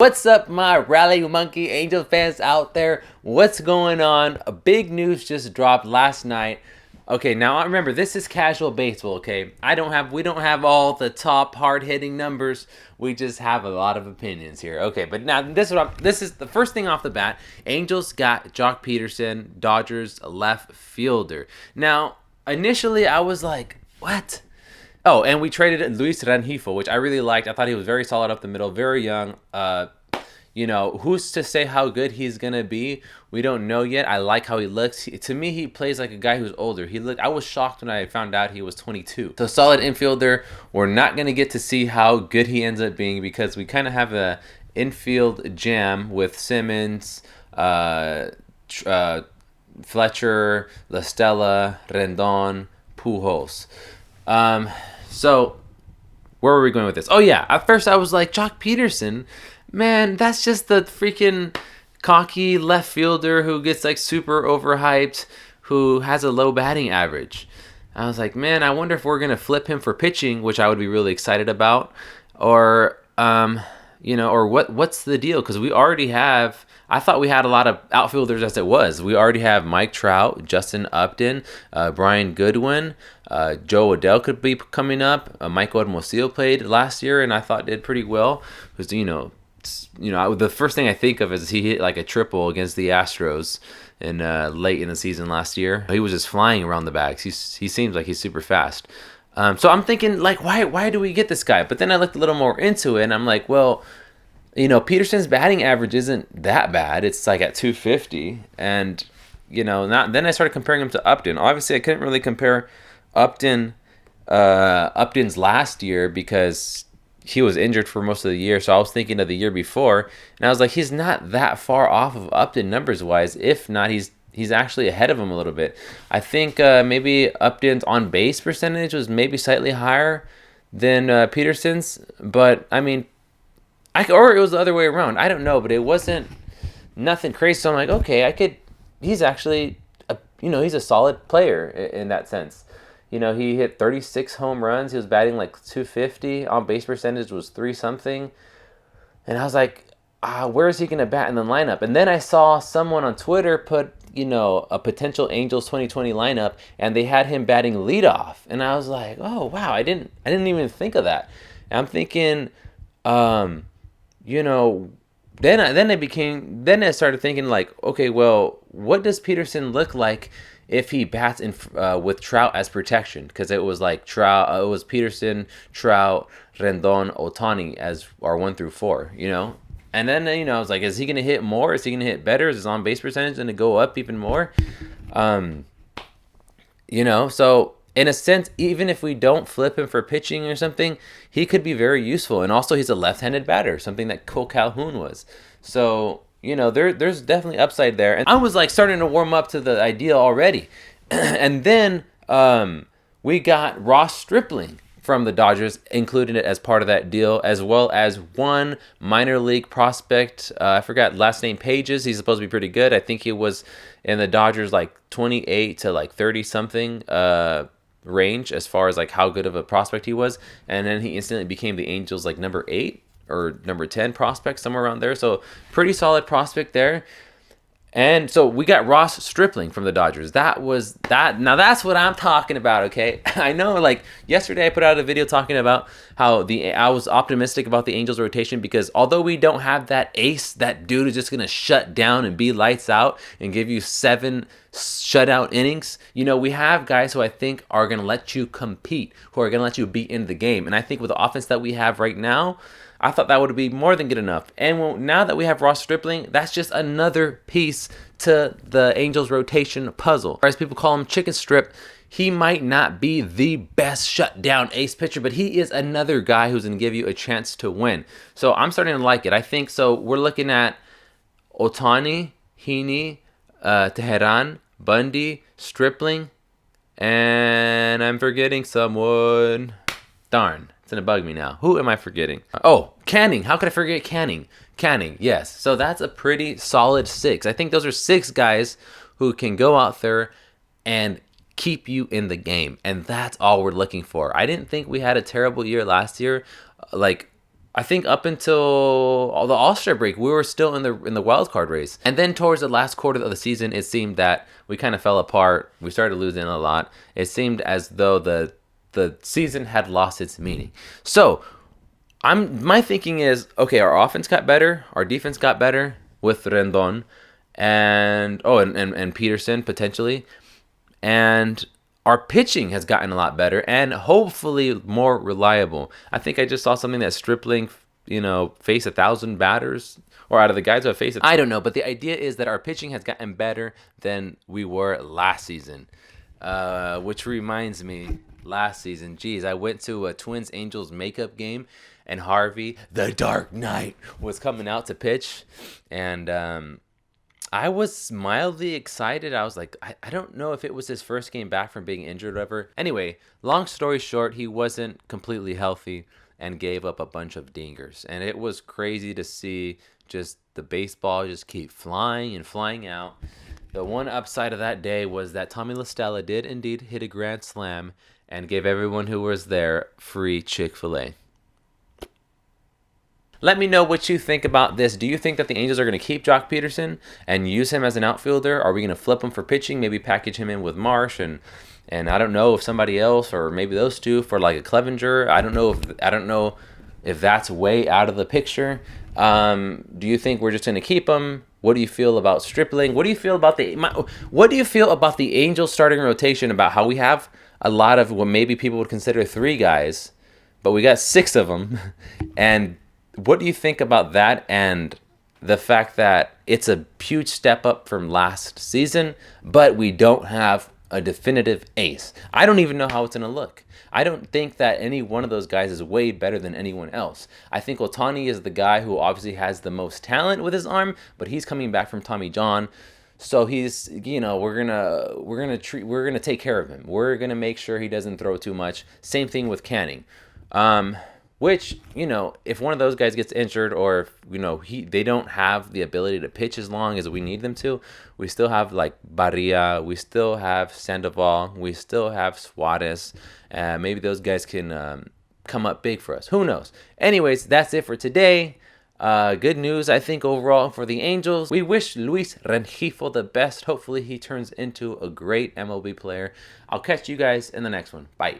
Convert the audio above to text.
What's up, my Rally Monkey Angel fans out there? What's going on? A big news just dropped last night. Okay, now I remember this is casual baseball. Okay, we don't have all the top hard-hitting numbers. We just have a lot of opinions here. Okay, but now this is the first thing off the bat. Angels got Joc Pederson, Dodgers left fielder. Now, initially I was like, what? Oh, and we traded Luis Rengifo, which I really liked. I thought he was very solid up the middle, very young. Who's to say how good he's gonna be? We don't know yet. I like how he looks. To me, he plays like a guy who's older. I was shocked when I found out he was 22. So solid infielder. We're not gonna get to see how good he ends up being because we kind of have a infield jam with Simmons, Fletcher, La Stella, Rendon, Pujols. So where were we going with this? Oh yeah, at first I was like, Joc Pederson, man, that's just the freaking cocky left fielder who gets like super overhyped, who has a low batting average. I was like, man, I wonder if we're gonna flip him for pitching, which I would be really excited about, or what's the deal? Because we already have. I thought we had a lot of outfielders as it was. We already have Mike Trout, Justin Upton, Brian Goodwin, Joe Adell could be coming up. Michael Hermosillo played last year, and I thought did pretty well. Because the first thing I think of is he hit like a triple against the Astros in late in the season last year. He was just flying around the bags. He seems like he's super fast. So I'm thinking like, why do we get this guy? But then I looked a little more into it, and I'm like, well. Peterson's batting average isn't that bad. It's like at 250. And, then I started comparing him to Upton. Obviously, I couldn't really compare Upton's last year because he was injured for most of the year. So I was thinking of the year before. And I was like, he's not that far off of Upton numbers-wise. If not, he's actually ahead of him a little bit. I think maybe Upton's on-base percentage was maybe slightly higher than Pederson's. But, I mean... or it was the other way around. I don't know, but it wasn't nothing crazy. So I'm like, okay, he's actually, he's a solid player in that sense. He hit 36 home runs. He was batting like 250. On base percentage was 3-something. And I was like, where is he going to bat in the lineup? And then I saw someone on Twitter put, a potential Angels 2020 lineup, and they had him batting leadoff. And I was like, oh, wow, I didn't even think of that. And I'm thinking, then I started thinking like, okay, well, what does Pederson look like if he bats with Trout as protection? Because it was like Trout, it was Pederson, Trout, Rendon, Ohtani as our 1 through 4, And then I was like, is he gonna hit more? Is he gonna hit better? Is his on base percentage gonna go up even more? So. In a sense, even if we don't flip him for pitching or something, he could be very useful. And also, he's a left-handed batter, something that Cole Calhoun was. So, there's definitely upside there. And I was like starting to warm up to the idea already. And then we got Ross Stripling from the Dodgers, including it as part of that deal, as well as one minor league prospect. I forgot last name, Pages. He's supposed to be pretty good. I think he was in the Dodgers like 28 to like 30-something range as far as like how good of a prospect he was, and then he instantly became the Angels like number 8 or number 10 prospect, somewhere around there. So pretty solid prospect there. And so we got Ross Stripling from the Dodgers. Now that's what I'm talking about, okay? I know, like, yesterday I put out a video talking about how I was optimistic about the Angels rotation because although we don't have that ace, that dude is just going to shut down and be lights out and give you 7 shutout innings, we have guys who I think are going to let you compete, who are going to let you be in the game. And I think with the offense that we have right now, I thought that would be more than good enough. And now that we have Ross Stripling, that's just another piece to the Angels rotation puzzle. Or as people call him, chicken strip. He might not be the best shutdown ace pitcher, but he is another guy who's going to give you a chance to win. So I'm starting to like it. I think so. We're looking at Ohtani, Heaney, Teheran, Bundy, Stripling, and I'm forgetting someone. Darn. It's going to bug me now. Who am I forgetting? Oh, Canning. How could I forget Canning? Canning, yes. So that's a pretty solid 6. I think those are 6 guys who can go out there and keep you in the game. And that's all we're looking for. I didn't think we had a terrible year last year. I think up until the All-Star break, we were still in the wild card race. And then towards the last quarter of the season, it seemed that we kind of fell apart. We started losing a lot. It seemed as though the season had lost its meaning. So, my thinking is, okay, our offense got better, our defense got better with Rendon and Pederson potentially. And our pitching has gotten a lot better and hopefully more reliable. I think I just saw something that Stripling, face 1,000 batters, or out of the guys who have faced it. I don't know, but the idea is that our pitching has gotten better than we were last season. Which reminds me, last season, geez, I went to a Twins Angels makeup game, and Harvey, the Dark Knight, was coming out to pitch, and I was mildly excited. I was like, I don't know if it was his first game back from being injured or whatever. Anyway, long story short, he wasn't completely healthy and gave up a bunch of dingers. And it was crazy to see just the baseball just keep flying and flying out. The one upside of that day was that Tommy La Stella did indeed hit a grand slam and gave everyone who was there free Chick-fil-A. Let me know what you think about this. Do you think that the Angels are going to keep Joc Pederson and use him as an outfielder? Are we going to flip him for pitching? Maybe package him in with Marsh and I don't know if somebody else, or maybe those two for like a Clevenger. I don't know if that's way out of the picture. Do you think we're just going to keep him? What do you feel about Stripling? What do you feel about the Angels starting rotation? About how we have a lot of what maybe people would consider 3 guys, but we got 6 of them, and what do you think about that and the fact that it's a huge step up from last season, but we don't have a definitive ace? I don't even know how it's going to look. I don't think that any one of those guys is way better than anyone else. I think Ohtani is the guy who obviously has the most talent with his arm, but he's coming back from Tommy John. So he's, we're gonna take care of him. We're gonna make sure he doesn't throw too much. Same thing with Canning. Which, if one of those guys gets injured, or if, they don't have the ability to pitch as long as we need them to, we still have like Barria, we still have Sandoval, we still have Suarez. Maybe those guys can come up big for us. Who knows? Anyways, that's it for today. Good news, I think, overall for the Angels. We wish Luis Rengifo the best. Hopefully he turns into a great MLB player. I'll catch you guys in the next one. Bye.